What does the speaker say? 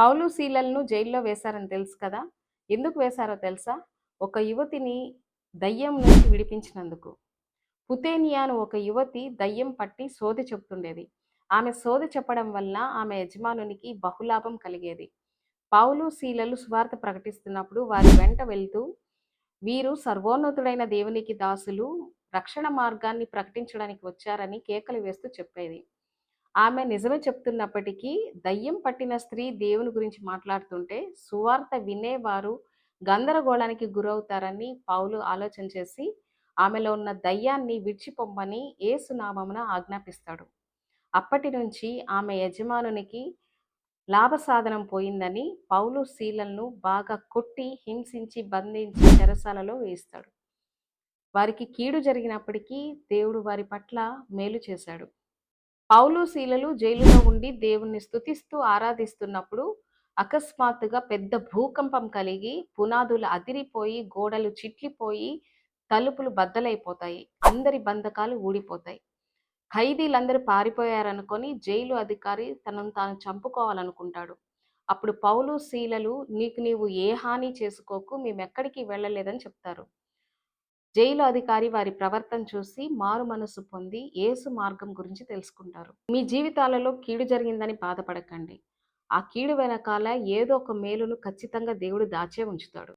పౌలు శీలలను జైల్లో వేశారని తెలుసు కదా! ఎందుకు వేశారో తెలుసా? ఒక యువతిని దయ్యం నుంచి విడిపించినందుకు. పుతేనియా అను ఒక యువతి దయ్యం పట్టి సోదె చెప్తుండేది. ఆమె సోదె చెప్పడం వల్ల ఆమె యజమానునికి బహులాభం కలిగేది. పౌలు శీలలు సువార్త ప్రకటిస్తున్నప్పుడు వారి వెంట వెళ్తూ, వీరు సర్వోన్నతుడైన దేవునికి దాసులు, రక్షణ మార్గాన్ని ప్రకటించడానికి వచ్చారని కేకలు వేస్తూ చెప్పేది. ఆమె నిజమే చెప్తున్నప్పటికీ, దయ్యం పట్టిన స్త్రీ దేవుని గురించి మాట్లాడుతుంటే, సువార్త వినేవారు గందరగోళానికి గురవుతారని పౌలు ఆలోచన చేసి, ఆమెలో ఉన్న దయ్యాన్ని విడిచిపొమ్మని యేసు నామమున ఆజ్ఞాపిస్తాడు. అప్పటి నుంచి ఆమె యజమానునికి లాభసాధనం పోయిందని పౌలు శీలలను బాగా కొట్టి, హింసించి, బంధించి చెరసాలలో వేయిస్తాడు. వారికి కీడు జరిగినప్పటికీ దేవుడు వారి పట్ల మేలు చేశాడు. పౌలు శీలలు జైలులో ఉండి దేవుణ్ణి స్తుతిస్తూ ఆరాధిస్తున్నప్పుడు అకస్మాత్తుగా పెద్ద భూకంపం కలిగి పునాదులు అదిరిపోయి గోడలు చిట్లిపోయి తలుపులు బద్దలైపోతాయి. అందరి బంధకాలు ఊడిపోతాయి. ఖైదీలందరూ పారిపోయారనుకొని జైలు అధికారి తనను తాను చంపుకోవాలనుకుంటాడు. అప్పుడు పౌలు శీలలు నీకు నీవు ఏ హాని చేసుకోకు, మేమెక్కడికి వెళ్ళలేదని చెప్తారు. జైలు అధికారి వారి ప్రవర్తన చూసి మారు మనసు పొంది యేసు మార్గం గురించి తెలుసుకుంటారు. మీ జీవితాలలో కీడు జరిగిందని బాధపడకండి. ఆ కీడు వెనకాల ఏదో ఒక మేలును ఖచ్చితంగా దేవుడు దాచే ఉంచుతాడు.